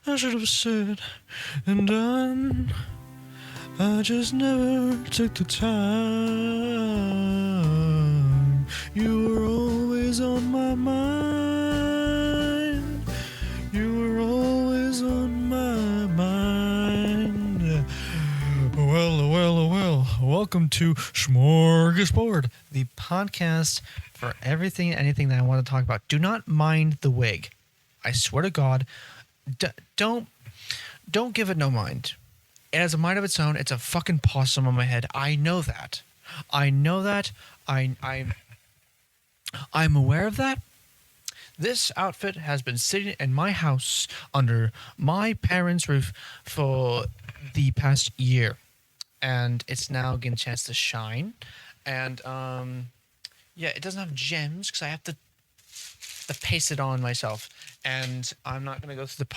I should have said and done. I just never took the time. You were always on my mind. You were always on my mind. Well. Welcome to Smorgasbord, the podcast for everything and anything that I want to talk about. Do not mind the wig. I swear to God, don't give it no mind. It has a mind of its own. It's a fucking possum on my head. I know that. I'm aware of that. This outfit has been sitting in my house under my parents' roof for the past year, and it's now getting a chance to shine. And it doesn't have gems because I have to paste it on myself, and I'm not going to go through the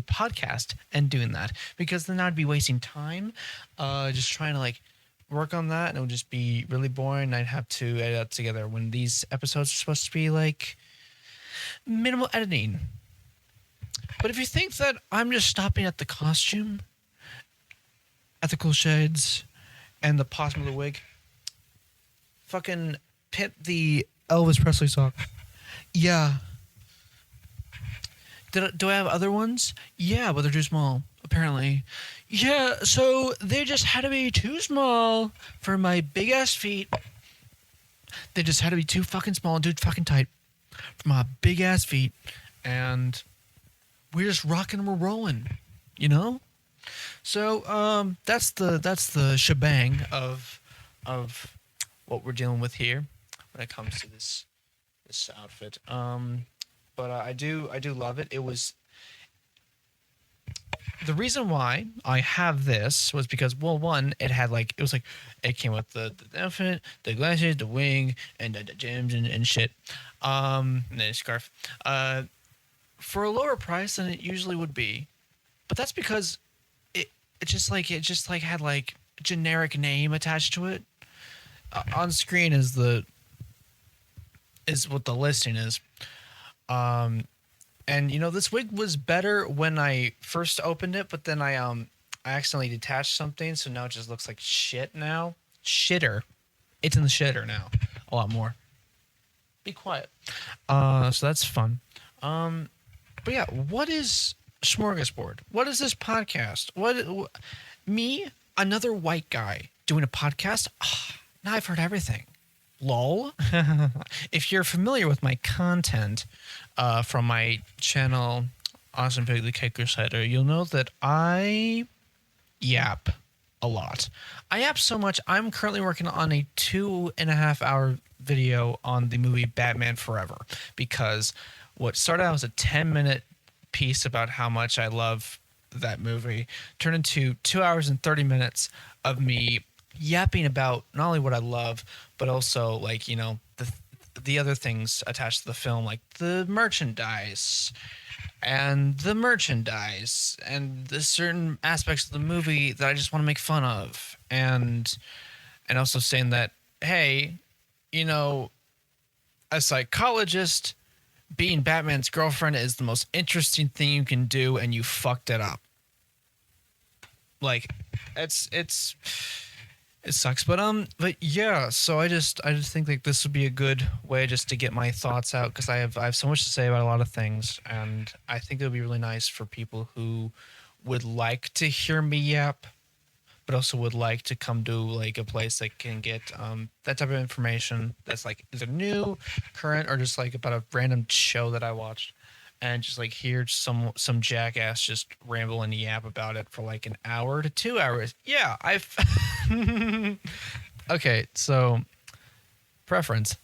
podcast and doing that because then I'd be wasting time just trying to work on that, and it would just be really boring. I'd have to edit it together when these episodes are supposed to be minimal editing. But if you think that I'm just stopping at the costume, at the cool shades, and the possum of the wig, fucking pit the Elvis Presley song. Yeah. Do I have other ones? Yeah, but they're too small, apparently. Yeah, so they just had to be too small for my big-ass feet. They just had to be too fucking small and too fucking tight for my big-ass feet. And we're just rocking and we're rolling, you know? So, that's the shebang of what we're dealing with here when it comes to this outfit. But I do love it. It was the reason why I have this was because, well, one, it had it came with the outfit, the glasses, the wing, and the gems and shit, and then a scarf, for a lower price than it usually would be. But that's because it just had a generic name attached to it. On screen is what the listing is. And this wig was better when I first opened it, but then I accidentally detached something, so now it just looks like shit now. Shitter. It's in the shitter now. A lot more. Be quiet. So that's fun. But yeah, what is Smorgasbord? What is this podcast? What me, another white guy doing a podcast? Now I've heard everything. Lol. If you're familiar with my content from my channel, Awesome Pig the Cake Crusader, you'll know that I yap a lot. I yap so much, I'm currently working on a 2.5 hour video on the movie Batman Forever, because what started out as a 10-minute piece about how much I love that movie turned into 2 hours and 30 minutes of me yapping about not only what I love, but also the other things attached to the film, like the merchandise and the certain aspects of the movie that I just want to make fun of, and also saying that, hey, a psychologist being Batman's girlfriend is the most interesting thing you can do, and you fucked it up. It sucks, but yeah. So I just think this would be a good way just to get my thoughts out, because I have so much to say about a lot of things, and I think it would be really nice for people who would like to hear me yap, but also would like to come to a place that can get that type of information that's either new, current, or just about a random show that I watched. And just hear some jackass just ramble and yap about it for an hour to 2 hours. Yeah, I've okay. So preference.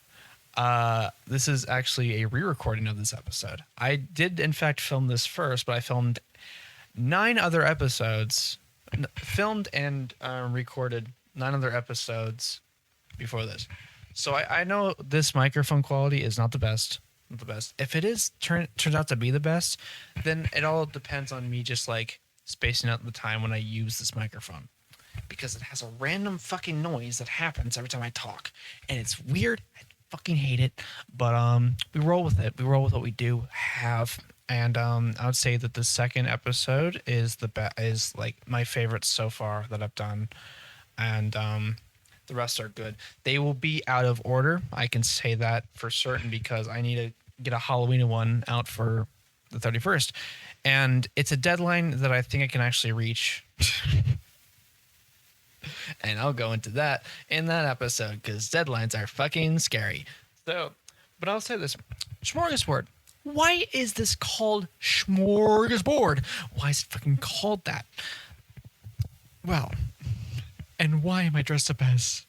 This is actually a re-recording of this episode. I did in fact film this first, but I filmed 9 other episodes, filmed and recorded 9 other episodes before this. So I know this microphone quality is not the best. If it is turns out to be the best, then it all depends on me just spacing out the time when I use this microphone, because it has a random fucking noise that happens every time I talk, and it's weird. I fucking hate it, but we roll with it. We roll with what we do have, And I would say that the second episode is is like my favorite so far that I've done, and the rest are good. They will be out of order. I can say that for certain because I need to get a Halloween one out for the 31st, and it's a deadline that I think I can actually reach. And I'll go into that in that episode because deadlines are fucking scary. So, but I'll say this: Smorgasbord. Why is this called Smorgasbord? Why is it fucking called that? Well, and why am I dressed up as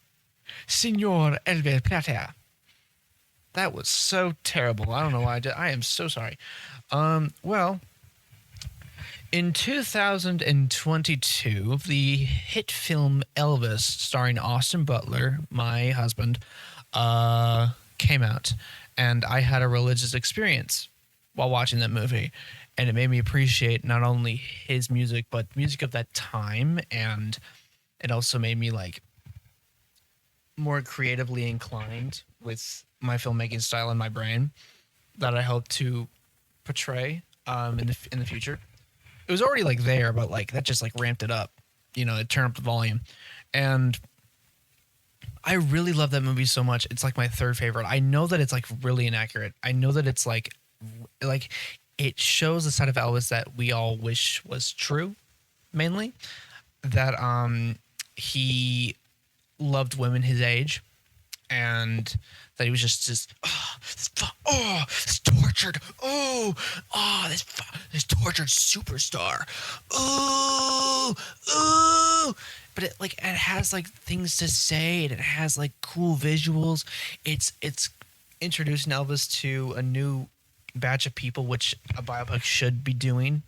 Signor Elvis Plata? That was so terrible. I don't know why I did. I am so sorry. Well, in 2022, the hit film Elvis, starring Austin Butler, my husband, came out, and I had a religious experience while watching that movie, and it made me appreciate not only his music but music of that time, and it also made me like more creatively inclined with my filmmaking style in my brain that I hope to portray in the future. It was already like there, but like that just like ramped it up, it turned up the volume, and I really love that movie so much. It's like my third favorite. I know that it's like really inaccurate. I know that it's like it shows the side of Elvis that we all wish was true, mainly that he loved women his age, and that he was just this tortured this tortured superstar, but it has like things to say, and it has like cool visuals. It's introducing Elvis to a new batch of people, which a biopic should be doing.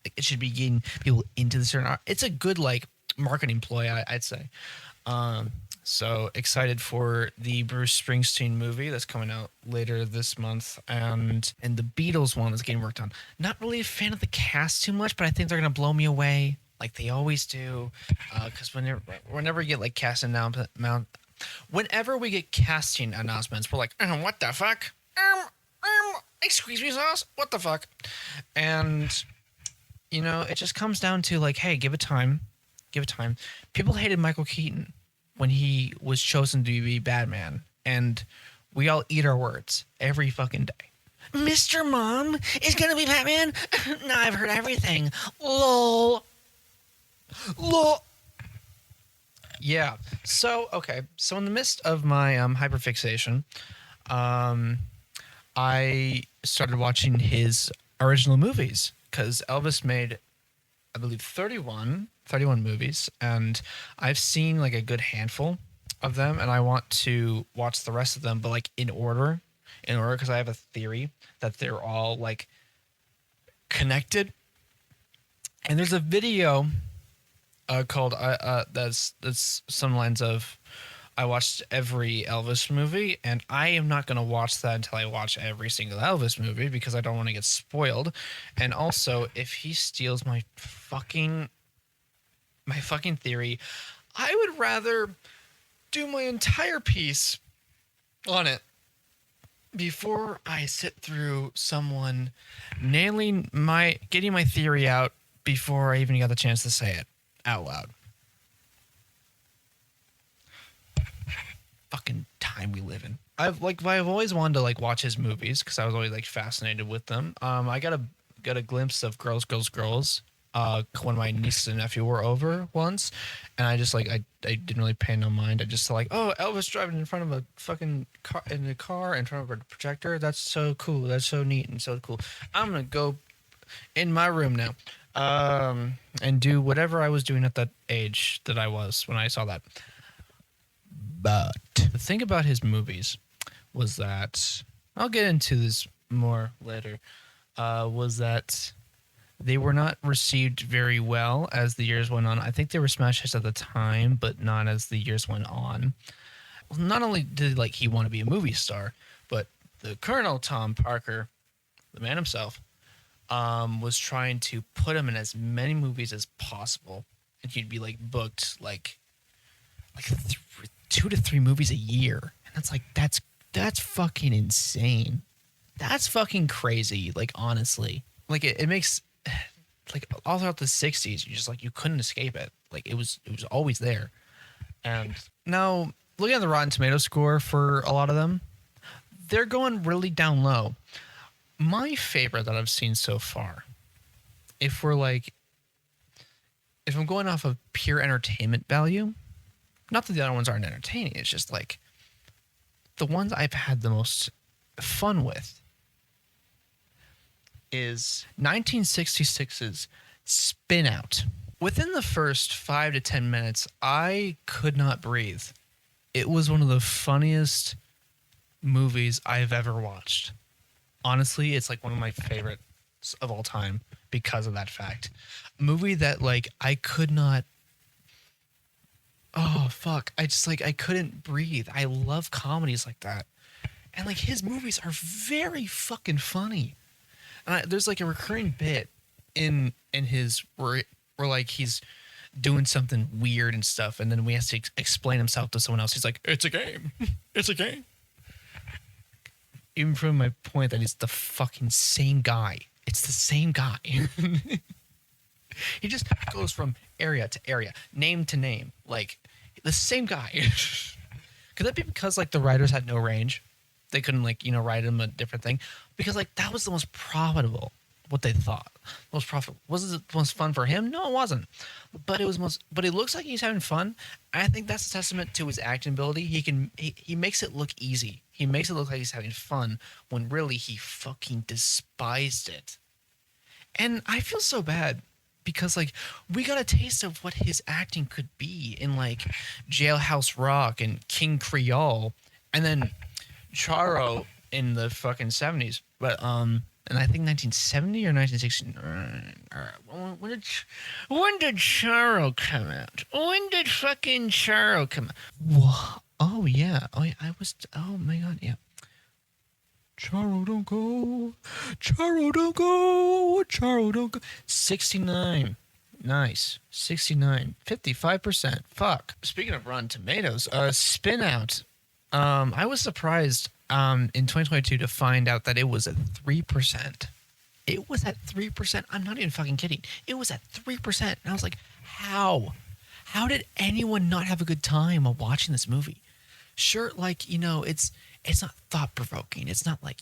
Like, it should be getting people into the certain art. It's a good like marketing ploy, I'd say. So excited for the Bruce Springsteen movie that's coming out later this month, and the Beatles one that's getting worked on. Not really a fan of the cast too much, but I think they're gonna blow me away like they always do. Because whenever we get like whenever we get casting announcements, we're like, what the fuck? Excuse me, sauce. What the fuck? And it just comes down to like, hey, give it time. Give it time. People hated Michael Keaton when he was chosen to be Batman, and we all eat our words every fucking day. Mr. Mom is gonna be Batman? No, I've heard everything. Lol. Yeah. So, okay. So in the midst of my hyperfixation, I started watching his original movies because Elvis made, I believe, 31 movies, and I've seen like a good handful of them, and I want to watch the rest of them, but like in order because I have a theory that they're all like connected. And there's a video called that's some lines of I watched every Elvis movie, and I am not going to watch that until I watch every single Elvis movie because I don't want to get spoiled. And also, if he steals my fucking theory, I would rather do my entire piece on it before I sit through someone getting my theory out before I even got the chance to say it out loud. Fucking time we live in. I've always wanted to like watch his movies because I was always like fascinated with them. I got a glimpse of Girls when my niece and nephew were over once, and I just like I didn't really pay no mind. I just like, oh, Elvis driving in front of a fucking car in front of a projector. That's so cool. That's so neat and so cool. I'm gonna go in my room now, and do whatever I was doing at that age that I was when I saw that. But the thing about his movies was that I'll get into this more later. Was that they were not received very well as the years went on. I think they were smash hits at the time, but not as the years went on. Well, not only did like he want to be a movie star, but the Colonel Tom Parker, the man himself, was trying to put him in as many movies as possible, and he'd be like booked like 2 to 3 movies a year, and that's fucking insane. That's fucking crazy. Like honestly. like it makes like all throughout the 60s, you just like you couldn't escape it. Like it was always there. And now looking at the Rotten Tomato score for a lot of them, they're going really down low. My favorite that I've seen so far, if we're like, if I'm going off of pure entertainment value, not that the other ones aren't entertaining, it's just like the ones I've had the most fun with is 1966's Spin Out. Within the first 5 to 10 minutes, I could not breathe. It was one of the funniest movies I've ever watched. Honestly, it's like one of my favorites of all time because of that fact. A movie that like I could not. Oh fuck! I just like I couldn't breathe. I love comedies like that, and like his movies are very fucking funny. And there's like a recurring bit in his where like he's doing something weird and stuff, and then we have to explain himself to someone else. He's like, "It's a game. It's a game." Even from my point that he's the fucking same guy. It's the same guy. He just goes from area to area, name to name, like the same guy. Could that be because like the writers had no range? They couldn't like, write him a different thing? Because like that was the most profitable, what they thought. Most profitable. Was it the most fun for him? No, it wasn't. But it was but it looks like he's having fun. I think that's a testament to his acting ability. He makes it look easy. He makes it look like he's having fun when really he fucking despised it. And I feel so bad because like we got a taste of what his acting could be in like Jailhouse Rock and King Creole, and then Charo in the fucking 70s. But and I think 1970 or 1960. When did Charo come out? When did fucking Charo come out? Whoa. Oh yeah. Oh my god. Yeah. Charo don't go. Charo don't go. Charo don't go. 69. Nice. 69. 55%. Fuck. Speaking of Rotten Tomatoes, Spin Out. I was surprised in 2022 to find out that it was at 3%. It was at 3%. I'm not even fucking kidding. It was at 3%. And I was like, how? How did anyone not have a good time while watching this movie? Sure, like, it's not thought-provoking. It's not like,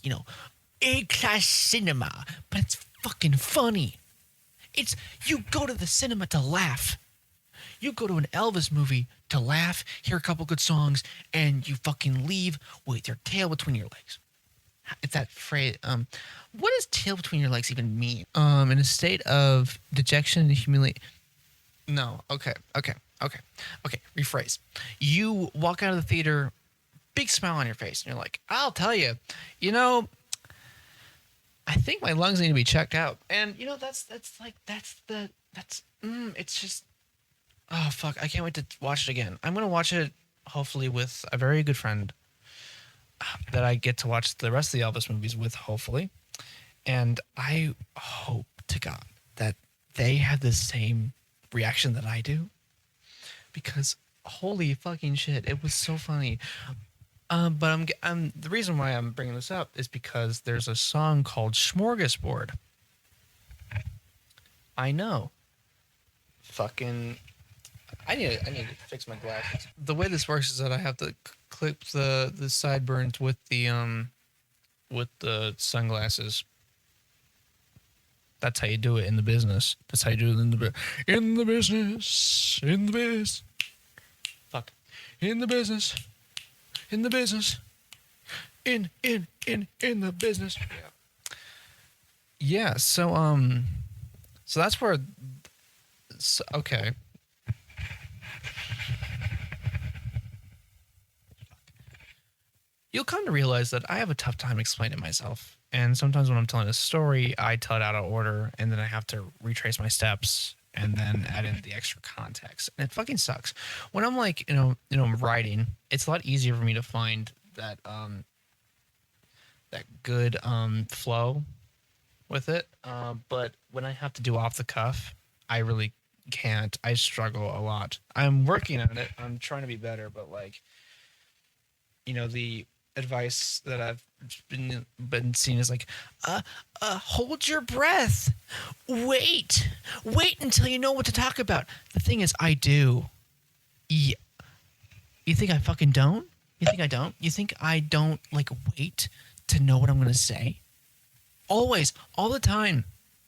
A-class cinema, but it's fucking funny. It's, you go to the cinema to laugh. You go to an Elvis movie to laugh, hear a couple good songs, and you fucking leave with your tail between your legs. It's that phrase. What does tail between your legs even mean? In a state of dejection and humiliation. No. Okay. Rephrase. You walk out of the theater, big smile on your face, and you're like, I'll tell you, I think my lungs need to be checked out. And it's just, oh fuck, I can't wait to watch it again. I'm gonna watch it hopefully with a very good friend that I get to watch the rest of the Elvis movies with, hopefully. And I hope to God that they have the same reaction that I do, because holy fucking shit, it was so funny. But I'm the reason why I'm bringing this up is because there's a song called Smorgasbord. I know. Fucking, I need to fix my glasses. The way this works is that I have to clip the sideburns with the sunglasses. That's how you do it in the business. That's how you do it in the business. In the business. Fuck. In the business. In the business. In the business. Yeah. So that's where. Okay. You'll come to realize that I have a tough time explaining myself. And sometimes when I'm telling a story, I tell it out of order, and then I have to retrace my steps and then add in the extra context. And it fucking sucks. When I'm like, writing, it's a lot easier for me to find that good flow with it. But when I have to do off the cuff, I really can't. I struggle a lot. I'm working on it. I'm trying to be better, but like, advice that I've been seeing is like, hold your breath, wait until you know what to talk about. The thing is, I do. Yeah. You think I fucking don't? You think I don't? You think I don't like wait to know what I'm gonna say? Always, all the time,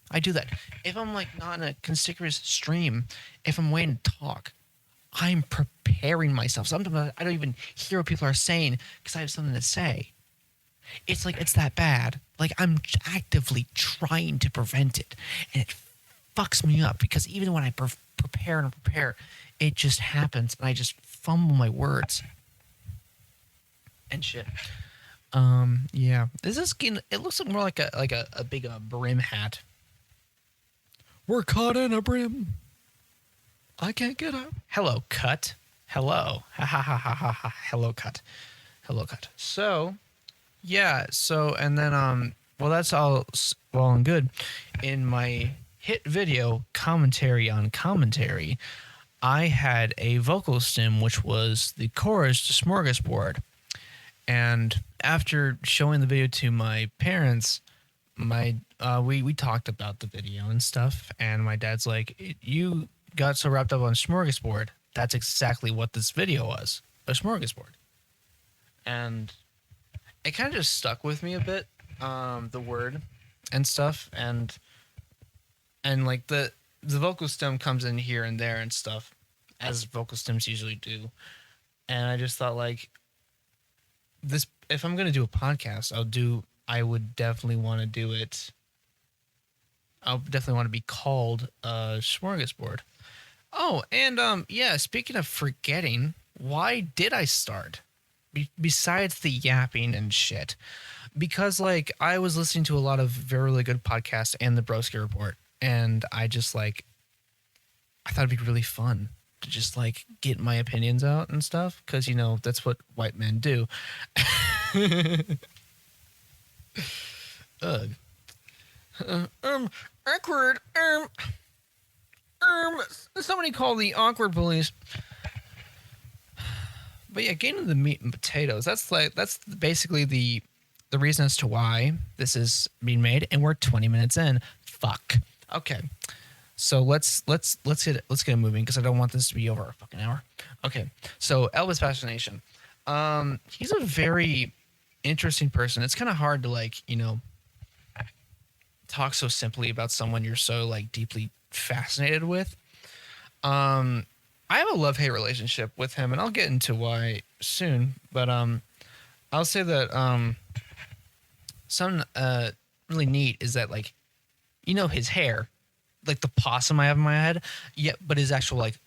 I do that. If I'm like not in a conspicuous stream, if I'm waiting to talk, I'm preparing myself. Sometimes I don't even hear what people are saying because I have something to say. It's like it's that bad. Like I'm actively trying to prevent it, and it fucks me up because even when I prepare, it just happens, and I just fumble my words and shit. Yeah. This is getting, it looks more like a big brim hat. We're caught in a brim. I can't get out. Hello, cut. Hello. Ha ha ha ha ha ha. Hello, cut. Hello, cut. So, yeah. So, and then, well, that's all well and good. In my hit video, Commentary on Commentary, I had a vocal stim, which was the chorus to Smorgasbord. And after showing the video to my parents, we talked about the video and stuff, and my dad's like, you got so wrapped up on Smorgasbord. That's exactly what this video was, a smorgasbord. And it kind of just stuck with me a bit, the word and stuff, and like the vocal stem comes in here and there and stuff, as vocal stems usually do. And I just thought, like, this, if I'm gonna do a podcast, I would definitely want to do it. I'll definitely want to be called Smorgasbord. Oh, and yeah, speaking of forgetting, why did I start? Besides the yapping and shit, because like I was listening to a lot of very really good podcasts and the Broski Report, and I just like, I thought it'd be really fun to just like get my opinions out and stuff, because you know that's what white men do. Ugh. Awkward. Somebody call the awkward police. But yeah, getting to the meat and potatoes. That's basically the reason as to why this is being made, and we're 20 minutes in. Fuck. Okay. So let's get it moving, because I don't want this to be over a fucking hour. Okay. So Elvis Facination. He's a very interesting person. It's kind of hard to like, you know, talk so simply about someone you're so like deeply fascinated with. I have a love-hate relationship with him, and I'll get into why soon. But I'll say that something really neat is that, like, you know, his hair, like the possum I have in my head, yeah, but his actual like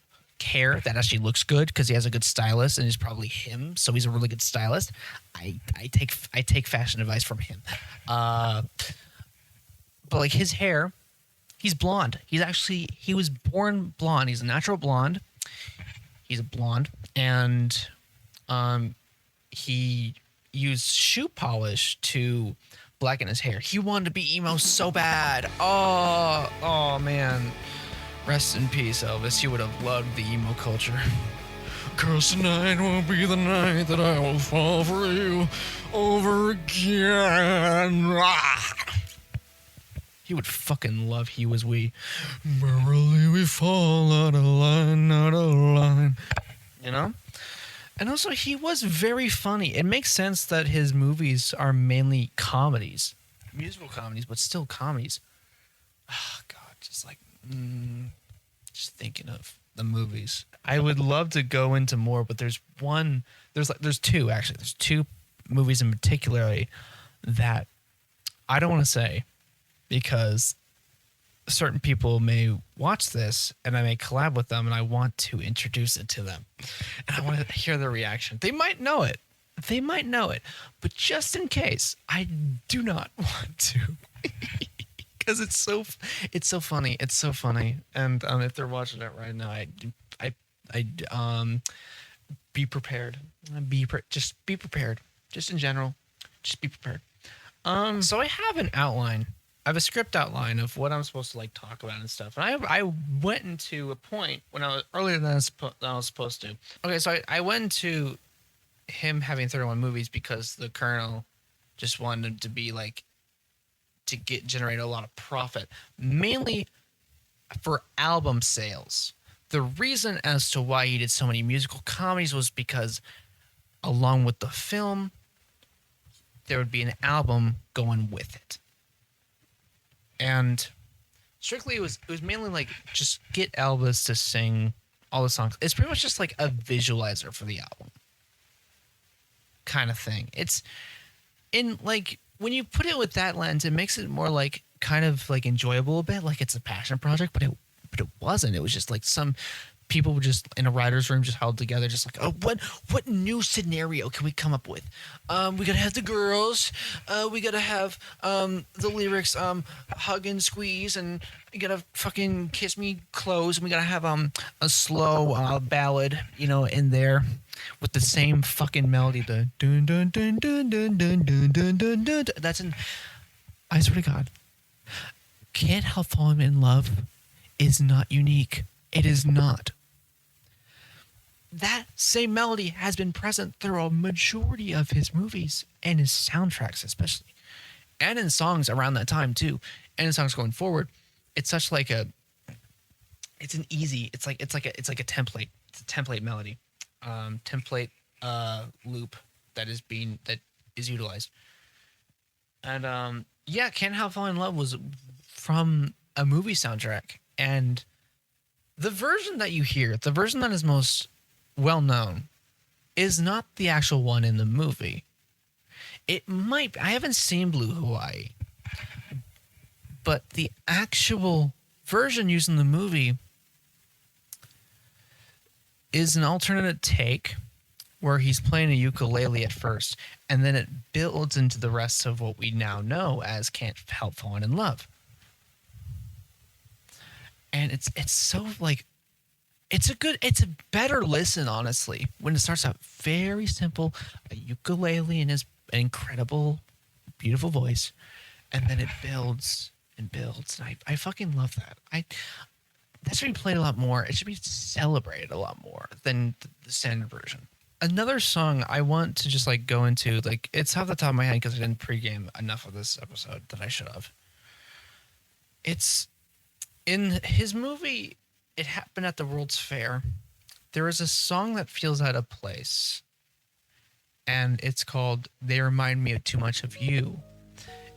hair that actually looks good because he has a good stylist, and he's probably him, so he's a really good stylist. I take fashion advice from him. But like his hair, he's blonde. He was born blonde. He's a natural blonde. He's a blonde, and he used shoe polish to blacken his hair. He wanted to be emo so bad. Oh man. Rest in peace, Elvis. You would have loved the emo culture. 'Cause tonight will be the night that I will fall for you over again. He would fucking love He Was We. Merrily we fall out of line, out of line. You know? And also, he was very funny. It makes sense that his movies are mainly comedies. Musical comedies, but still comedies. Oh, God. Just like, just thinking of the movies. I would love to go into more, but there's two, actually. There's two movies in particular that I don't want to say, because certain people may watch this and I may collab with them, and I want to introduce it to them. And I want to hear their reaction. They might know it. But just in case, I do not want to. Because it's so funny. It's so funny. And if they're watching it right now, be prepared. Just be prepared. Just in general, just be prepared. So I have an outline. I have a script outline of what I'm supposed to like talk about and stuff. And I went into a point when I was earlier than I was supposed to. Okay, so I went into him having 31 movies because the Colonel just wanted to be like to generate a lot of profit, mainly for album sales. The reason as to why he did so many musical comedies was because along with the film, there would be an album going with it. And strictly it was mainly like just get Elvis to sing all the songs. It's pretty much just like a visualizer for the album kind of thing. It's in like when you put it with that lens, it makes it more like kind of like enjoyable a bit, like it's a passion project, but it wasn't. It was just like some people were just in a writer's room, just held together, just like, oh, what new scenario can we come up with? We gotta have the girls, we gotta have the lyrics, hug and squeeze, and you gotta fucking kiss me close, and we gotta have a slow ballad, in there with the same fucking melody, the dun dun dun dun dun dun dun dun dun dun. That's in. I swear to God, Can't Help Falling in Love is not unique. It is not. That same melody has been present through a majority of his movies and his soundtracks, especially, and in songs around that time too, and in songs going forward. It's such like it's an easy. It's like a template. It's a template melody, template loop that is utilized. And yeah, Can't Help Falling in Love was from a movie soundtrack, and the version that you hear, the version that is most well known, is not the actual one in the movie. It might be. I haven't seen Blue Hawaii, but the actual version used in the movie is an alternate take where he's playing a ukulele at first, and then it builds into the rest of what we now know as Can't Help Falling in Love. And it's so like it's a better listen, honestly, when it starts out very simple, a ukulele and his incredible, beautiful voice, and then it builds and builds. And I fucking love that. That should be played a lot more. It should be celebrated a lot more than the standard version. Another song I want to just like go into, like it's off the top of my head because I didn't pregame enough of this episode that I should have. It's in his movie, It Happened at the World's Fair. There is a song that feels out of place, and it's called They Remind Me of Too Much of You.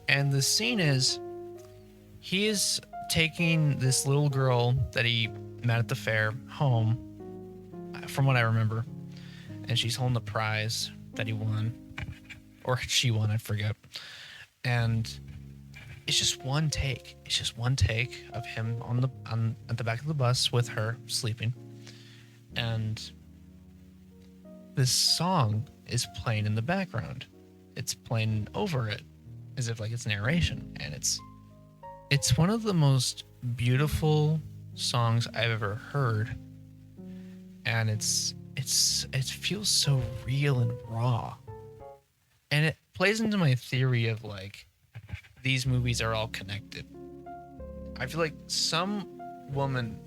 And the scene is he is taking this little girl that he met at the fair home, from what I remember, and she's holding the prize that he won, or she won, I forget. And it's just one take. It's just one take of him at the back of the bus with her sleeping, and this song is playing in the background. It's playing over it as if like it's narration, and it's one of the most beautiful songs I've ever heard, and it feels so real and raw, and it plays into my theory of like these movies are all connected. I feel like some woman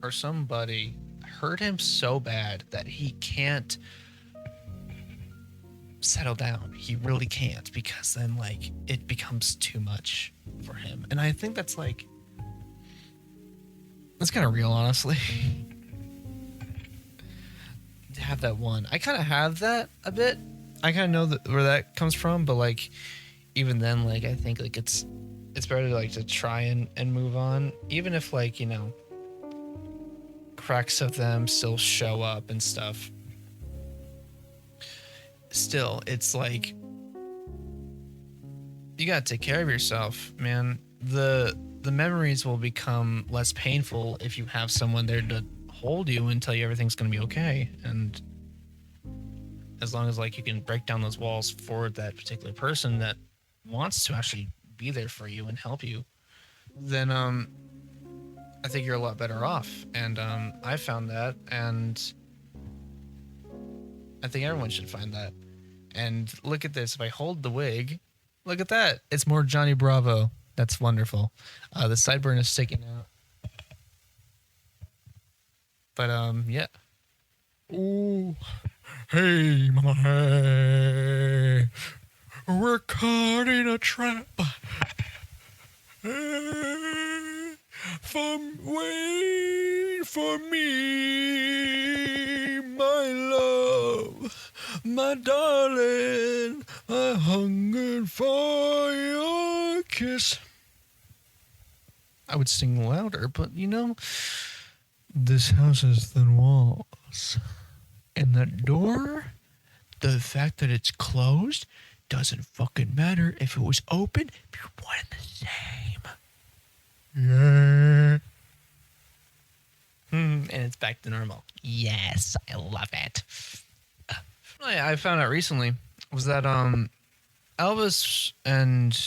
or somebody hurt him so bad that he can't settle down. He really can't, because then like it becomes too much for him. And I think that's kind of real, honestly. To have that one. I kind of have that a bit. I kind of know where that comes from, but like even then, like I think like it's better to like to try and move on, even if like cracks of them still show up and stuff. Still, it's like you gotta take care of yourself, man. The memories will become less painful if you have someone there to hold you and tell you everything's gonna be okay. And as long as like you can break down those walls for that particular person that wants to actually be there for you and help you, then I think you're a lot better off. And I found that, and I think everyone should find that. And look at this. If I hold the wig, look at that. It's more Johnny Bravo. That's wonderful. The sideburn is sticking out. But yeah. Ooh. Hey, mama, hey. We're caught in a trap. Wait for me, my love, my darling. I hungered for your kiss. I would sing louder, but this house has thin walls. And that door, the fact that it's closed, doesn't fucking matter. If it was open, it'd be one and the same. Yeah. And it's back to normal. Yes, I love it. I found out recently was that Elvis and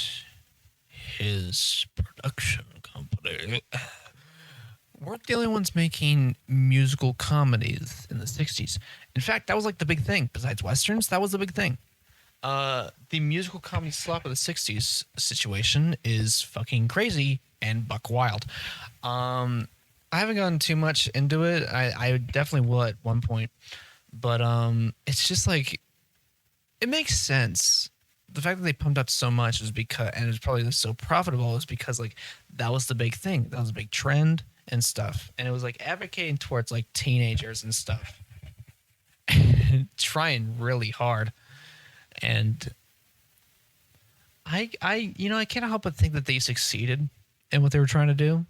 his production company weren't the only ones making musical comedies in the 60s. In fact, that was like the big thing. Besides Westerns, that was the big thing. The musical comedy slop of the 60s situation is fucking crazy and buck wild. I haven't gone too much into it. I definitely will at one point. But it's just like, it makes sense. The fact that they pumped up so much is because, and it's probably so profitable, is because like that was the big thing. That was a big trend and stuff. And it was like advocating towards like teenagers and stuff. Trying really hard. And I can't help but think that they succeeded in what they were trying to do.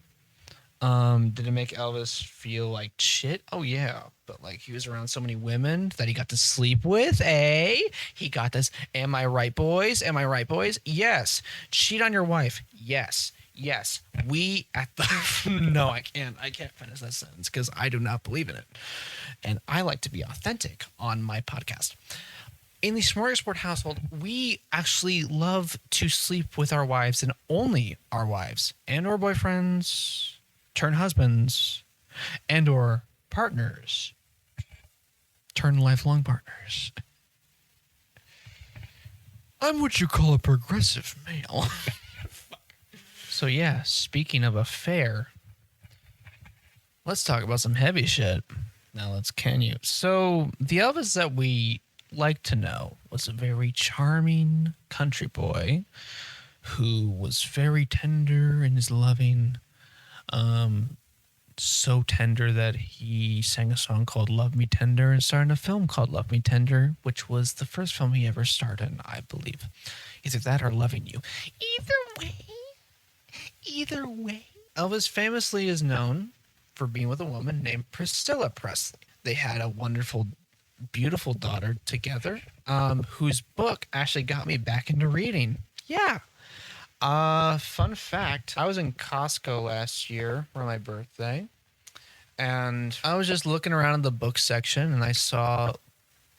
Did it make Elvis feel like shit? Oh yeah, but like he was around so many women that he got to sleep with. He got this. Am I right, boys? Am I right, boys? Yes. Cheat on your wife. Yes. We at the no, I can't finish that sentence because I do not believe in it, and I like to be authentic on my podcast. In the Smorgasbord household, we actually love to sleep with our wives and only our wives and or boyfriends, turn husbands, and or partners, turn lifelong partners. I'm what you call a progressive male. So yeah, speaking of affair, let's talk about some heavy shit. Now let's can you. So the Elvis that we like to know was a very charming country boy who was very tender and is loving. So tender that he sang a song called Love Me Tender and starred in a film called Love Me Tender, which was the first film he ever starred in, I believe. Either that or Loving You. Either way. Elvis famously is known for being with a woman named Priscilla Presley. They had a wonderful, beautiful daughter together, whose book actually got me back into reading. Yeah. Fun fact, I was in Costco last year for my birthday, and I was just looking around in the book section, and I saw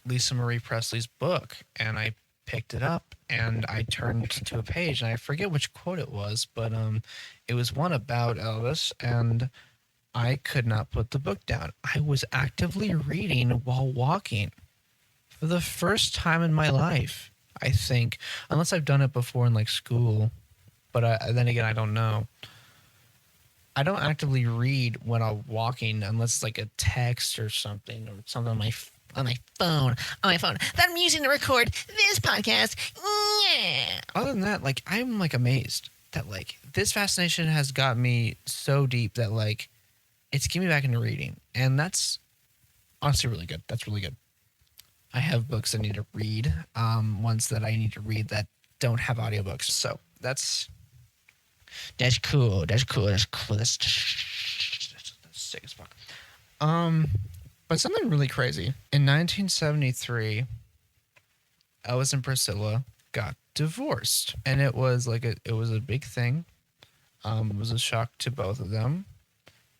Lisa Marie Presley's book, and I picked it up, and I turned to a page, and I forget which quote it was, but it was one about Elvis, and I could not put the book down. I was actively reading while walking for the first time in my life, I think, unless I've done it before in like school. But then again, I don't know. I don't actively read when I'm walking unless it's like a text or something on my phone. That I'm using to record this podcast. Yeah. Other than that, like I'm like amazed that like this fascination has got me so deep that like it's getting me back into reading, and that's honestly really good. That's really good. I have books I need to read, ones that I need to read that don't have audiobooks. So that's cool. That's sick as fuck. But something really crazy. In 1973, Elvis and Priscilla got divorced, and it was like it was a big thing. It was a shock to both of them,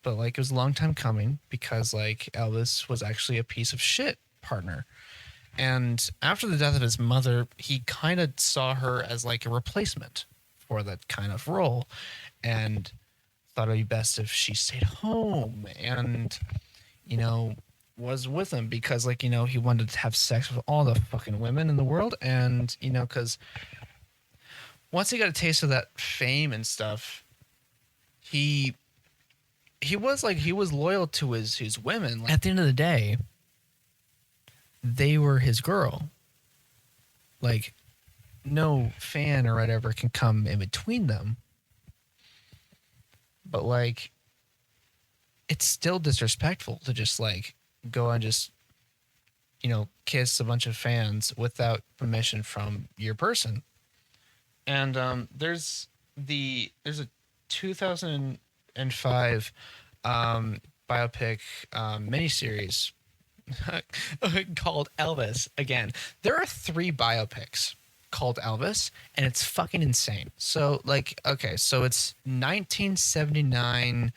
but like it was a long time coming because like Elvis was actually a piece of shit partner. And after the death of his mother, he kind of saw her as like a replacement for that kind of role, and thought it'd be best if she stayed home and, was with him because like, he wanted to have sex with all the fucking women in the world. And, because once he got a taste of that fame and stuff, he was loyal to his women. At the end of the day, they were his girl. Like, no fan or whatever can come in between them. But like, it's still disrespectful to just like go and just, kiss a bunch of fans without permission from your person. And there's a 2005 biopic miniseries called Elvis. Again, there are 3 biopics called Elvis, and it's fucking insane. So like, okay, so it's 1979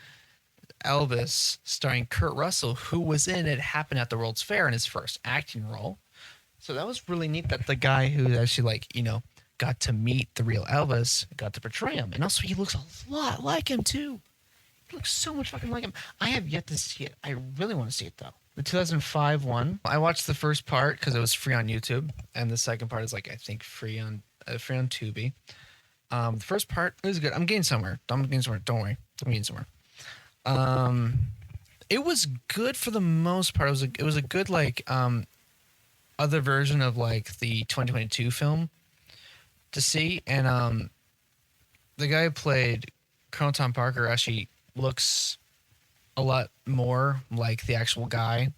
Elvis starring Kurt Russell, who was in It Happened at the World's Fair in his first acting role. So that was really neat that the guy who actually got to meet the real Elvis got to portray him. And also he looks a lot like him too. He looks so much fucking like him. I have yet to see it. I really want to see it though. The 2005 one, I watched the first part because it was free on YouTube, and the second part is I think free on Tubi. The first part was good. I'm getting somewhere. Don't worry. I'm getting somewhere. It was good for the most part. It was a good other version of the 2022 film to see, and the guy who played Colonel Tom Parker actually looks a lot more like the actual guy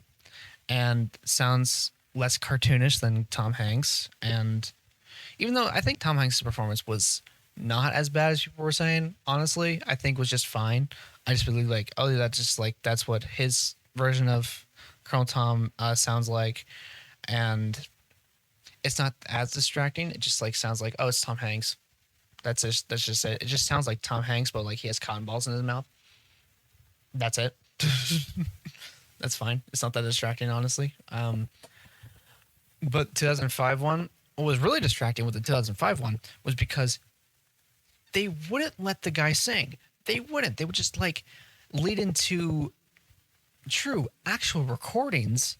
and sounds less cartoonish than Tom Hanks. And even though I think Tom Hanks' performance was not as bad as people were saying, honestly, I think was just fine. I just really that's what his version of Colonel Tom sounds like. And it's not as distracting. It just sounds like, oh, it's Tom Hanks. That's just it. It just sounds like Tom Hanks, but he has cotton balls in his mouth. That's it. That's fine. It's not that distracting, honestly. But 2005 one, what was really distracting with the 2005 one was because they wouldn't let the guy sing. They wouldn't. They would just lead into true actual recordings.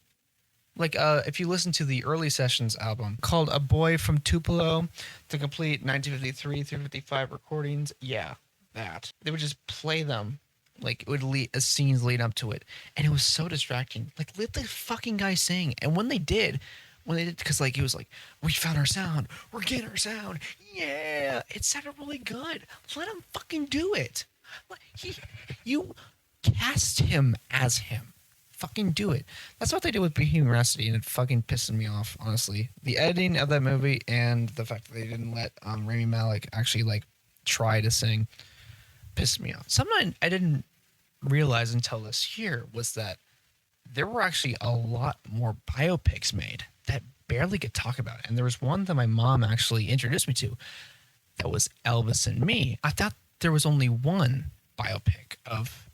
If you listen to the Early Sessions album called A Boy from Tupelo to complete 1953 through 55 recordings, yeah, that. They would just play them. It would lead as scenes lead up to it. And it was so distracting. Let the fucking guy sing. And when they did, because he was we found our sound. We're getting our sound. Yeah. It sounded really good. Let him fucking do it. You cast him as him. Fucking do it. That's what they did with Bohemian Rhapsody, and it fucking pissed me off, honestly. The editing of that movie and the fact that they didn't let Rami Malek actually try to sing pissed me off. Something I didn't realize until this year was that there were actually a lot more biopics made that barely get talked about. And there was one that my mom actually introduced me to that was Elvis and Me. I thought there was only one biopic of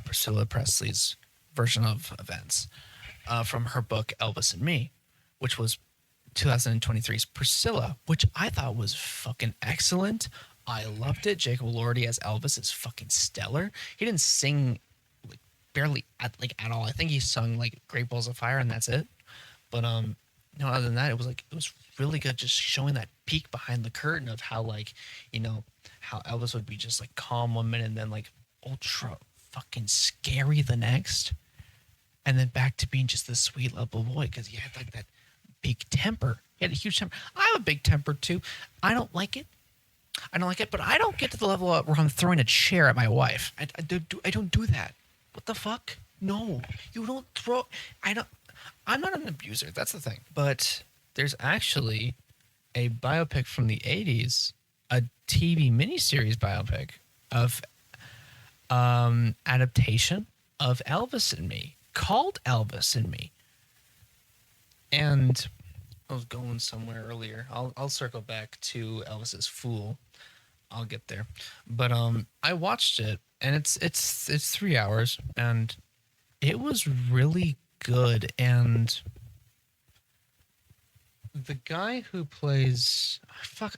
Priscilla Presley's version of events from her book Elvis and Me, which was 2023's Priscilla, which I thought was fucking excellent. I loved it. Jacob Elordi as Elvis is fucking stellar. He didn't sing barely at all. I think he sung Great Balls of Fire and that's it. But no, other than that, it was really good, just showing that peek behind the curtain of how how Elvis would be just calm one minute and then ultra fucking scary the next. And then back to being just this sweet, lovable boy because he had that big temper. He had a huge temper. I have a big temper too. I don't like it, but I don't get to the level where I'm throwing a chair at my wife. I don't do that. What the fuck? No, you don't throw. I'm not an abuser. That's the thing. But there's actually a biopic from the 80s, a TV miniseries biopic of adaptation of Elvis and Me, called Elvis and Me. And I was going somewhere earlier. I'll circle back to Elvis's Fool. I'll get there. But I watched it, and it's 3 hours, and it was really good. And the guy who plays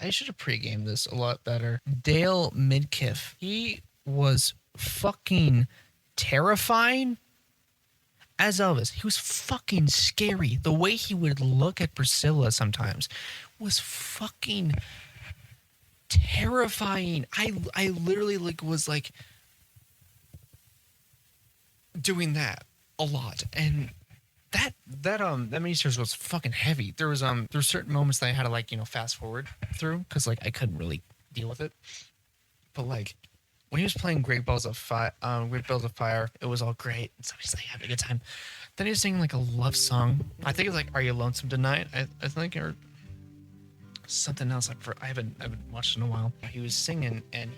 I should have pre-gamed this a lot better. Dale Midkiff. He was fucking terrifying as Elvis. He was fucking scary. The way he would look at Priscilla sometimes was fucking terrifying. I literally was doing that a lot. And that miniseries was fucking heavy. There were certain moments that I had to like fast forward through because like I couldn't really deal with it. But like when he was playing Great Balls of Fire, it was all great. And so he's like having a good time. Then he was singing like a love song. I think it's like "Are You Lonesome Tonight?" I think, or something else. I haven't watched in a while. He was singing and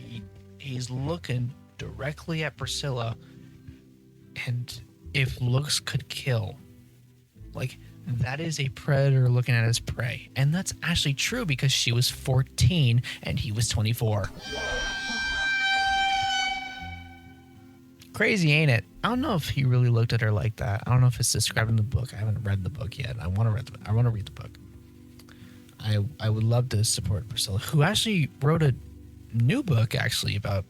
he's looking directly at Priscilla, and if looks could kill, like that is a predator looking at his prey, and that's actually true because she was 14 and he was 24. Crazy, ain't it? I don't know if he really looked at her like that. I don't know if it's described in the book. I haven't read the book yet. I want to read the book. I would love to support Priscilla, who actually wrote a new book actually about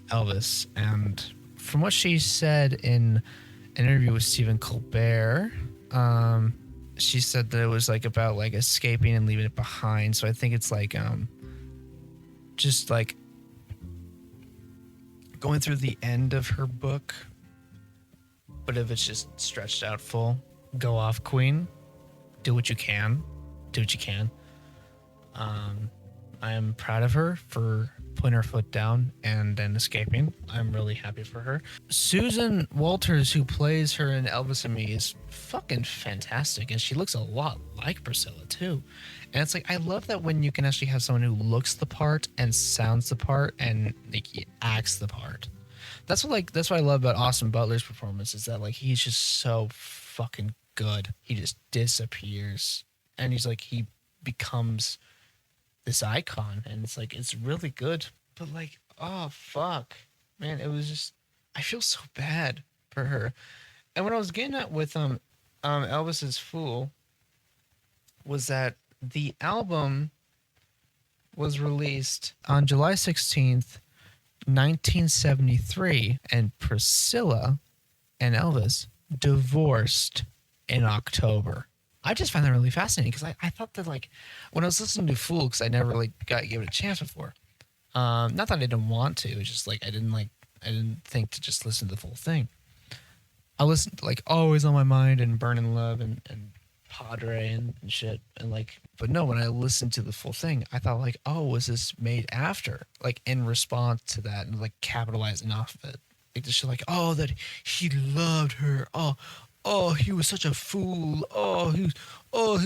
Elvis, and from what she said in an interview with Stephen Colbert, she said that it was like about like escaping and leaving it behind. So I think it's like just like going through the end of her book, but if it's just stretched out full, go off, Queen. Do what you can. Do what you can. I am proud of her for putting her foot down and then escaping. I'm really happy for her. Susan Walters, who plays her in Elvis and Me, is fucking fantastic, and she looks a lot like Priscilla too. And it's like I love that when you can actually have someone who looks the part and sounds the part and like he acts the part. That's what I love about Austin Butler's performance is that like he's just so fucking good. He just disappears, and he becomes this icon, and it's like it's really good. But like, oh fuck, man, it was just I feel so bad for her. And what I was getting at with Elvis's Fool was that the album was released on July 16th, 1973, and Priscilla and Elvis divorced in October. I just find that really fascinating because I thought that like when I was listening to Fool, because I never really gave it a chance before. Not that I didn't want to, it's just like I didn't think to just listen to the full thing. I listened to like Always on My Mind and Burning Love and Padre and shit, and like, but no, when I listened to the full thing, I thought like, oh, was this made after, like in response to that, and like capitalizing off of it, like the shit, like, oh, that he loved her, oh, he was such a fool, oh, he was, oh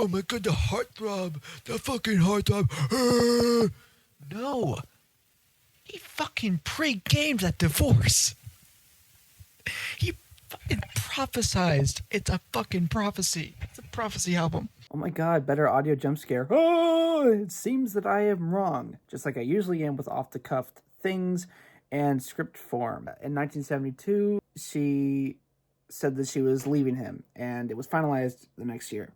my god, the heartthrob, the fucking heartthrob, no, he fucking pre-gamed that divorce. He fucking prophesized. It's a fucking prophecy. It's a prophecy album. Oh my god, better audio jump scare. Oh, it seems that I am wrong, just like I usually am with off-the-cuff things and script form. In 1972, she said that she was leaving him, and it was finalized the next year.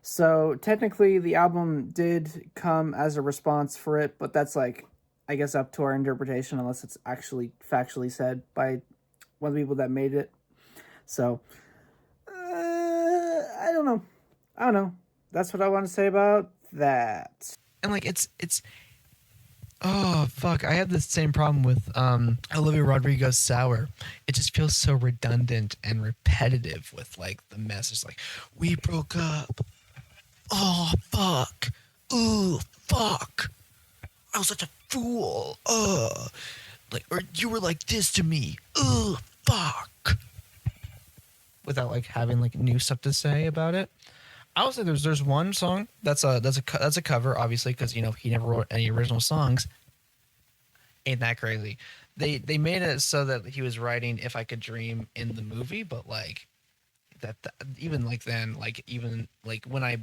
So technically, the album did come as a response for it, but that's like, I guess, up to our interpretation, unless it's actually factually said by one of the people that made it. So, I don't know. That's what I want to say about that. And like it's oh fuck, I had the same problem with Olivia Rodrigo's Sour. It just feels so redundant and repetitive with like the message like, we broke up. Oh fuck. Ooh fuck. I was such a fool. Like, or you were like this to me. Ooh fuck. Without like having like new stuff to say about it. I would say there's one song that's a cover, obviously, because he never wrote any original songs. Ain't that crazy? They made it so that he was writing "If I Could Dream" in the movie, but like that even like then, like even like when I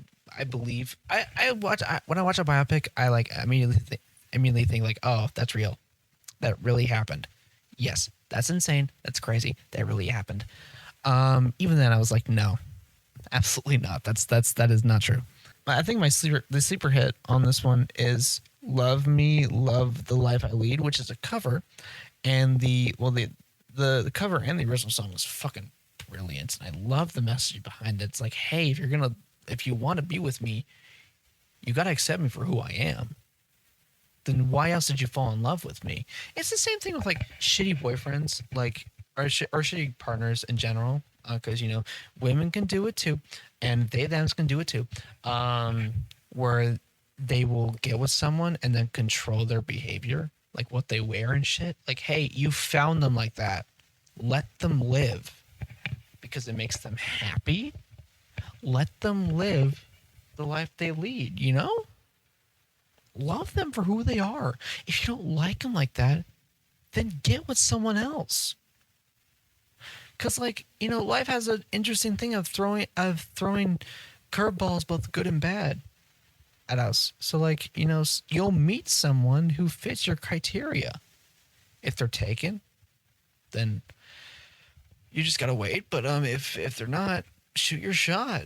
believe when I watch a biopic, I like immediately think like, oh, that's real, that really happened. Yes, that's insane, that's crazy, that really happened. Even then, I was like, no. Absolutely not. That is not true. I think the sleeper hit on this one is "Love Me, Love the Life I Lead," which is a cover, and the cover and the original song was fucking brilliant, and I love the message behind it. It's like, hey, if you want to be with me, you got to accept me for who I am. Then why else did you fall in love with me? It's the same thing with like shitty boyfriends, like or shitty partners in general. because women can do it too, and they thems can do it too, where they will get with someone and then control their behavior, like what they wear and shit. Like, hey, you found them like that, let them live because it makes them happy. Let them live the life they lead. Love them for who they are. If you don't like them like that, then get with someone else. Because, life has an interesting thing of throwing curveballs, both good and bad, at us. So, you'll meet someone who fits your criteria. If they're taken, then you just gotta wait. But if they're not, shoot your shot.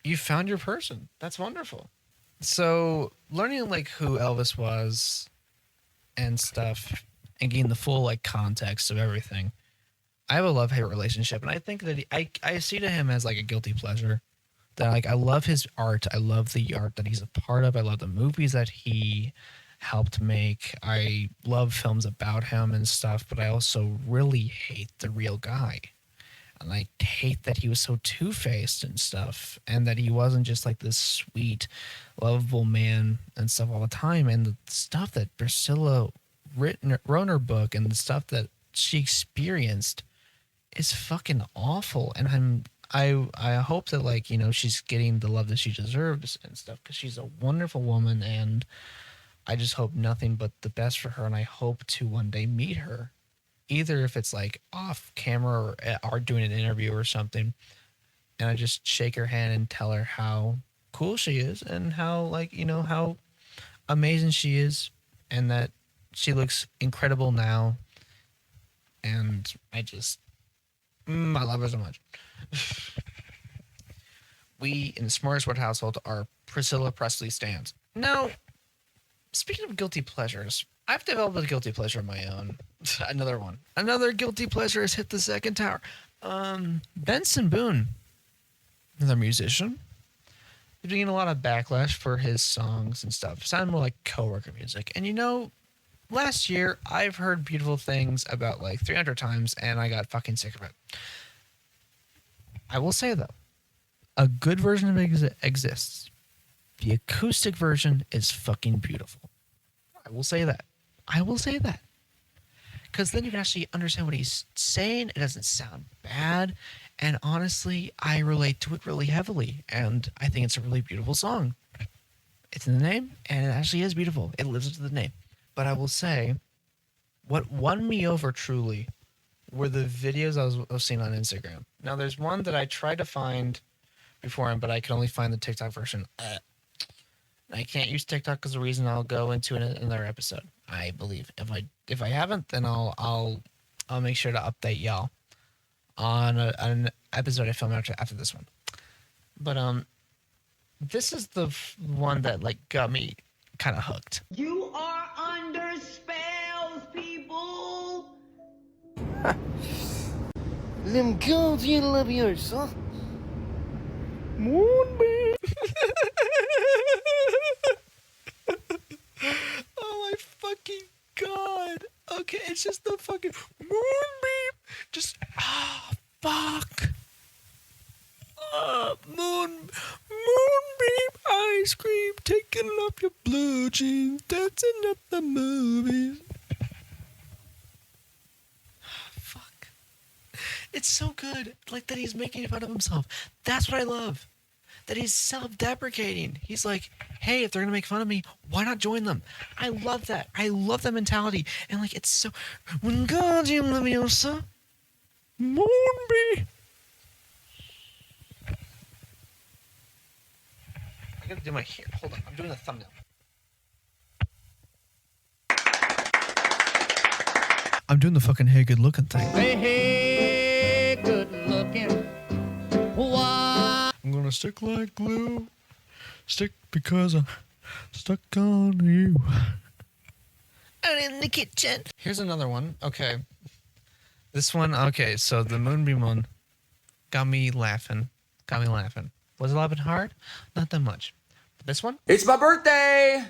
You found your person. That's wonderful. So, learning who Elvis was and stuff, and getting the full context of everything, I have a love-hate relationship, and I think that I see to him as a guilty pleasure. That I love his art. I love the art that he's a part of. I love the movies that he helped make. I love films about him and stuff, but I also really hate the real guy. And I hate that he was so two-faced and stuff, and that he wasn't just this sweet, lovable man and stuff all the time. And the stuff that Priscilla wrote in her book and the stuff that she experienced is fucking awful. And I hope that she's getting the love that she deserves and stuff, because she's a wonderful woman, and I just hope nothing but the best for her. And I hope to one day meet her, either if it's off camera or doing an interview or something, and I just shake her hand and tell her how cool she is and how how amazing she is, and that she looks incredible now. And I love her so much. We in the Smorgasbord household are Priscilla Presley stans. Now, speaking of guilty pleasures, I've developed a guilty pleasure of my own. Another one. Another guilty pleasure has hit the second tower. Benson Boone, another musician. He's been getting a lot of backlash for his songs and stuff. Sound more like coworker music. And last year I've heard beautiful things about 300 times, and I got fucking sick of it. I will say though, a good version of it exists. The acoustic version is fucking beautiful. I will say that. Because then you can actually understand what he's saying. It doesn't sound bad. And honestly, I relate to it really heavily. And I think it's a really beautiful song. It's in the name, and it actually is beautiful. It lives up to the name. But I will say, what won me over truly were the videos I was seeing on Instagram. Now, there's one that I tried to find beforehand, but I could only find the TikTok version. I can't use TikTok because of the reason I'll go into in another episode, I believe. If I haven't, then I'll make sure to update y'all on an episode I film after this one. But this is the one that got me kind of hooked. You are under spells, people. Them guardian leviosa. Moonbeam. Oh my fucking god. Okay, it's just the fucking moonbeam. Just fuck. Moonbeam ice cream, taking off your blue jeans, dancing up the movies. Fuck. It's so good. That he's making fun of himself. That's what I love. That he's self-deprecating. He's like, hey, if they're gonna make fun of me, why not join them? I love that. I love that mentality. And it's so Wingardium Leviosa, Moonbeam. I gotta do my hair. Hold on, I'm doing a thumbnail. I'm doing the fucking hey good looking thing. Hey, good looking. Why? I'm gonna stick like glue. Stick because I'm stuck on you. And in the kitchen. Here's another one. Okay. This one, okay, so the Moonbeam one got me laughing. Was it a little bit hard? Not that much. But this one? It's my birthday!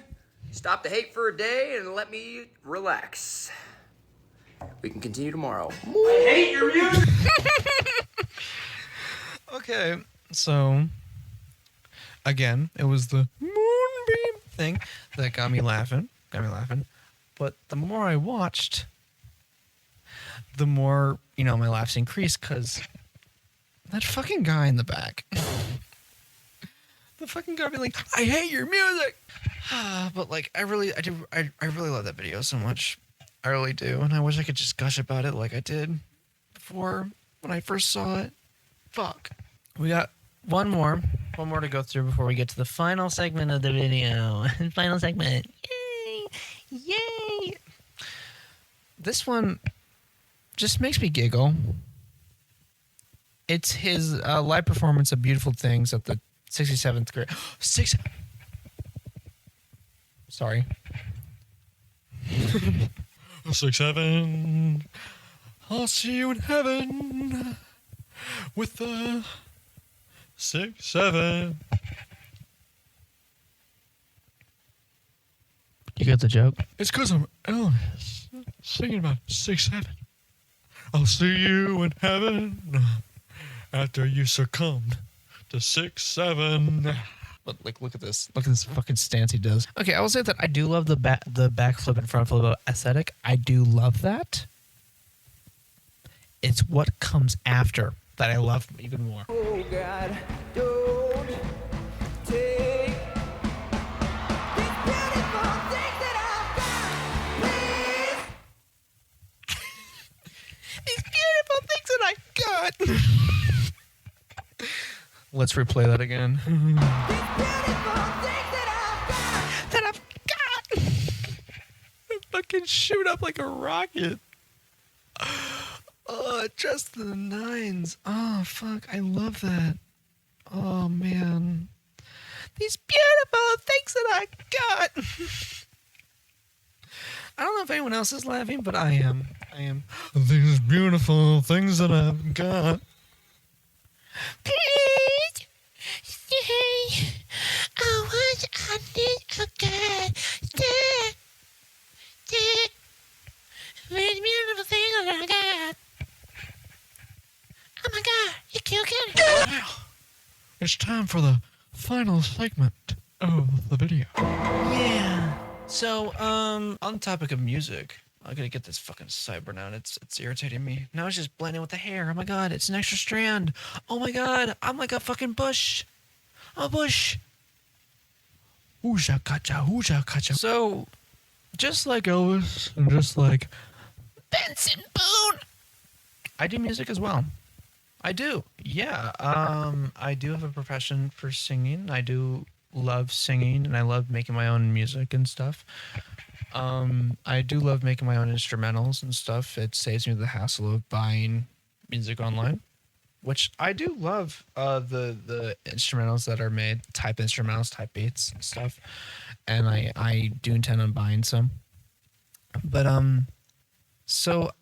Stop the hate for a day and let me relax. We can continue tomorrow. I hate your music. Okay, so again, it was the moonbeam thing that got me laughing. But the more I watched, the more, my laughs increased because that fucking guy in the back. The fucking guy being like, I hate your music. But like, I really love that video so much. I really do. And I wish I could just gush about it like I did before when I first saw it. Fuck. We got one more to go through before we get to the final segment of the video. Final segment. Yay! This one just makes me giggle. It's his live performance of Beautiful Things at the 67th grade. Sorry. 6-7. I'll see you in heaven with the 6-7. You got the joke? It's because I'm Elvis singing about 6-7. I'll see you in heaven after you succumbed to 6-7. But like, look at this fucking stance he does. Okay, I will say that I do love the backflip and front flip aesthetic. I do love that. It's what comes after that I love even more. Oh God, don't take these beautiful things that I've got, please. These beautiful things that I got. Let's replay that again. These beautiful things that I've got. Fucking shoot up like a rocket. Oh, just the nines. Oh, fuck. I love that. Oh, man. These beautiful things that I got. I don't know if anyone else is laughing, but I am. These beautiful things that I've got. Please stay. I was under a god. These beautiful things that I got. Oh my god, you killed it. Wow. It's time for the final segment of the video. Yeah. So, on the topic of music, I gotta get this fucking sideburn out. It's irritating me. Now it's just blending with the hair. Oh my god, it's an extra strand. Oh my god, I'm like a fucking bush. A bush. Ooja kacha. So, just like Elvis, and just like Benson, Boone, I do music as well. I do. Yeah. I do have a profession for singing. I do love singing, and I love making my own music and stuff. I do love making my own instrumentals and stuff. It saves me the hassle of buying music online, which I do love. The instrumentals that are made, type instrumentals, type beats and stuff, and I do intend on buying some. But so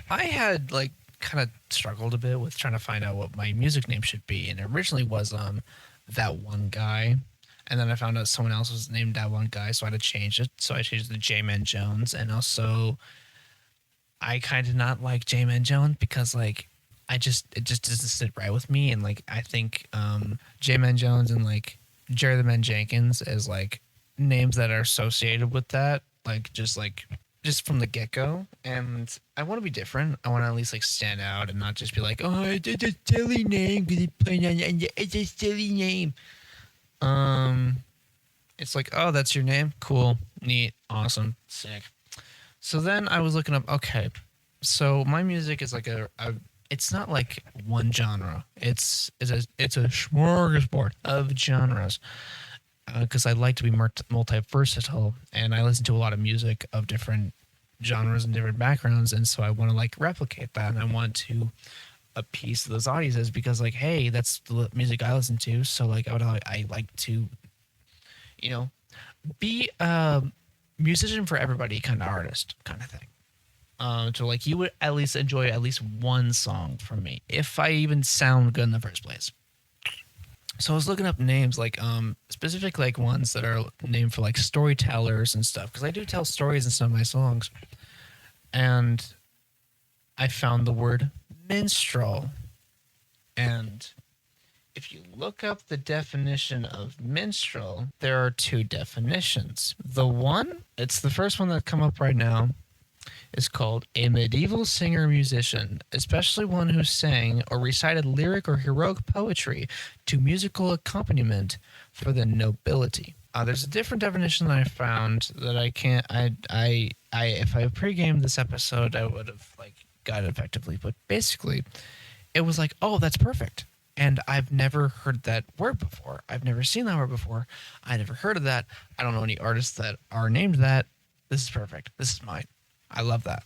I had like kind of struggled a bit with trying to find out what my music name should be, and it originally was That One Guy, and then I found out someone else was named That One Guy, so I had to change it. So I changed it to J-Man Jones, and also I kind of not like J-Man Jones because like it just doesn't sit right with me, and like I think J-Man Jones and like Jerry the Man Jenkins as like names that are associated with that, like just from the get-go, and I want to be different. I want to at least like stand out and not just be like, oh, it's a silly name because it's playing on, and it's a silly name. It's like, oh, that's your name? Cool, neat, awesome, sick. So then I was looking up, okay, so my music is like it's not like one genre. It's a smorgasbord of genres. Because I like to be multi-versatile, and I listen to a lot of music of different genres and different backgrounds, and so I want to like replicate that, and I want to appease those audiences because like, hey, that's the music I listen to, so like I like to, be a musician for everybody kind of artist kind of thing. So like you would at least enjoy at least one song from me if I even sound good in the first place. So I was looking up names like specific like ones that are named for like storytellers and stuff, because I do tell stories in some of my songs. And I found the word minstrel. And if you look up the definition of minstrel, there are two definitions. It's the first one that come up right now, is called a medieval singer-musician, especially one who sang or recited lyric or heroic poetry to musical accompaniment for the nobility. There's a different definition that I found that I can't. If I pre-gamed this episode, I would have got it effectively. But basically, it was like, oh, that's perfect. And I've never heard that word before. I've never seen that word before. I never heard of that. I don't know any artists that are named that. This is perfect. This is mine. I love that.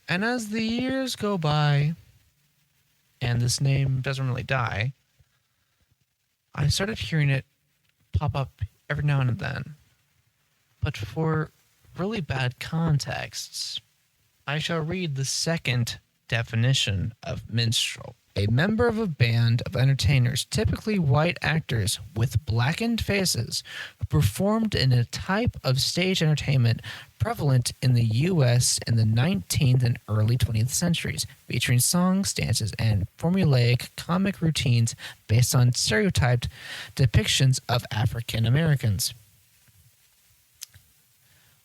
And as the years go by, and this name doesn't really die, I started hearing it pop up every now and then. But for really bad contexts, I shall read the second definition of minstrel. A member of a band of entertainers, typically white actors with blackened faces, who performed in a type of stage entertainment prevalent in the U.S. in the 19th and early 20th centuries, featuring songs, dances, and formulaic comic routines based on stereotyped depictions of African Americans.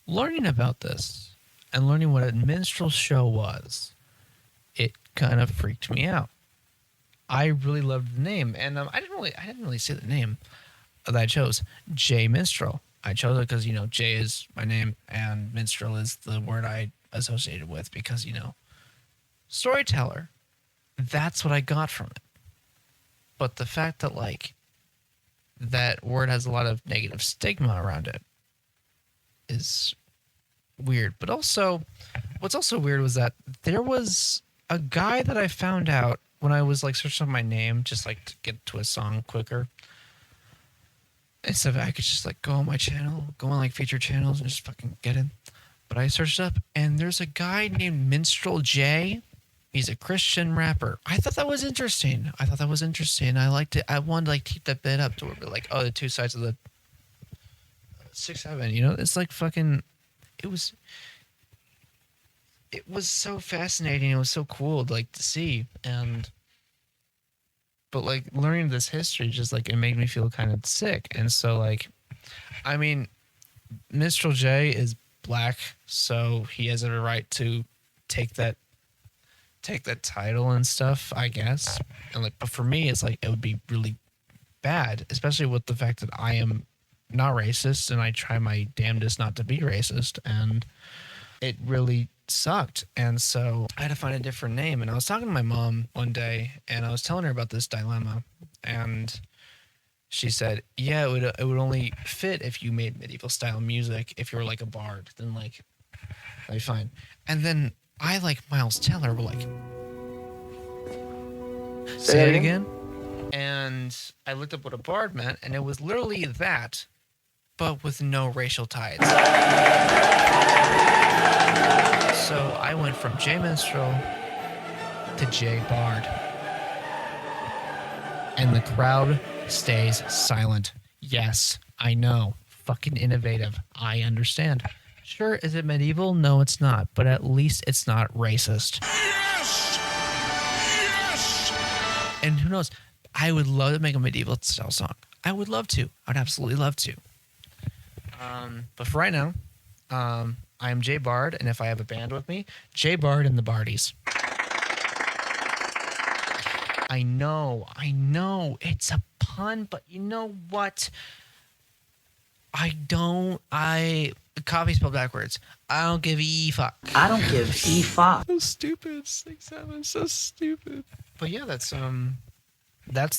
Learning about this and learning what a minstrel show was, it kind of freaked me out. I really loved the name, and I didn't really say the name that I chose. J Minstrel. I chose it because J is my name, and minstrel is the word I associated with because storyteller. That's what I got from it. But the fact that that word has a lot of negative stigma around it is weird. But also, what's also weird was that there was a guy that I found out when I was searching up my name, just to get to a song quicker. Instead of I could just go on my channel, go on featured channels and just fucking get in. But I searched up and there's a guy named Minstrel J. He's a Christian rapper. I thought that was interesting. I liked it. I wanted to keep that bit up to where we're the two sides of the 6-7. It's fucking. It was so fascinating. It was so cool to see. But learning this history just it made me feel kind of sick. And so Minstrel J is black, so he has a right to take that title and stuff, I guess. And but for me, it's it would be really bad, especially with the fact that I am not racist and I try my damnedest not to be racist, and it really sucked. And so I had to find a different name. And I was talking to my mom one day and I was telling her about this dilemma, and she said, yeah, it would only fit if you made medieval style music. If you were a bard, then that'd be fine. And then I Miles Teller were say it again. And I looked up what a bard meant, and it was literally that, but with no racial ties. So I went from J Minstrel to J Bard. And the crowd stays silent. Yes, I know. Fucking innovative. I understand. Sure, is it medieval? No, it's not. But at least it's not racist. Yes! Yes! And who knows? I would love to make a medieval style song. I would love to. I'd absolutely love to. But for right now, I am J Bard, and if I have a band with me, J Bard and the Bardies. I know, it's a pun, but you know what? Coffee spelled backwards. I don't give a fuck. I don't give a fuck. So stupid, 6-7, so stupid. But yeah, that's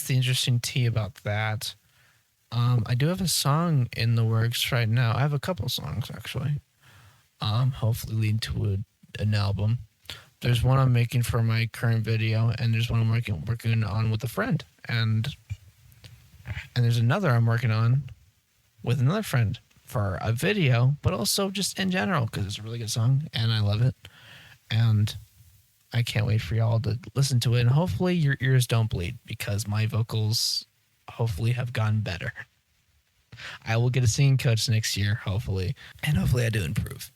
the interesting tea about that. I do have a song in the works right now. I have a couple songs actually. Hopefully lead to an album. There's one I'm making for my current video, and there's one I'm working on with a friend, and there's another I'm working on with another friend for a video, but also just in general because it's a really good song and I love it, and I can't wait for y'all to listen to it, and hopefully your ears don't bleed because my vocals hopefully have gotten better. I will get a singing coach next year, hopefully, and hopefully I do improve.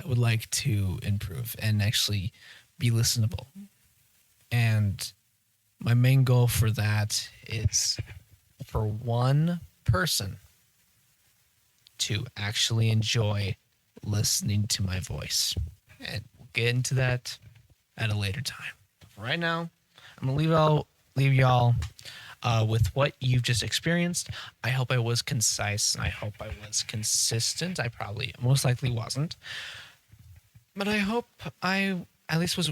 I would like to improve and actually be listenable. And My main goal for that is for one person to actually enjoy listening to my voice. And we'll get into that at a later time. But for right now, I'm going to leave y'all with what you've just experienced. I hope I was concise. I hope I was consistent. I probably most likely wasn't. But I hope I at least was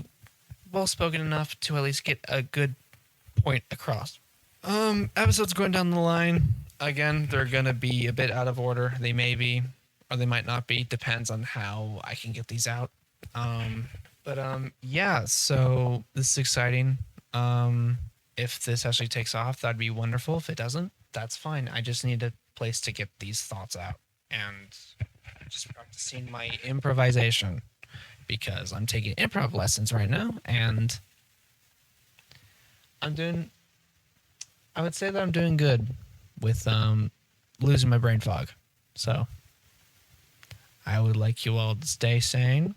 well spoken enough to at least get a good point across. Episodes going down the line, again, they're gonna be a bit out of order. They may be, or they might not be. Depends on how I can get these out. Yeah. So this is exciting. If this actually takes off, that'd be wonderful. If it doesn't, that's fine. I just need a place to get these thoughts out and just practicing my improvisation because I'm taking improv lessons right now, and I would say that I'm doing good with losing my brain fog. So I would like you all to stay sane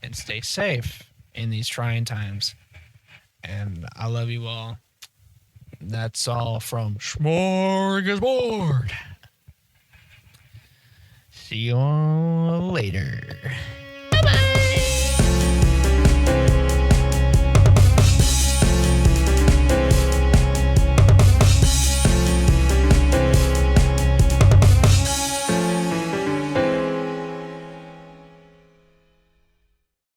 and stay safe in these trying times. And I love you all. That's all from Smorgasbord. See you all later.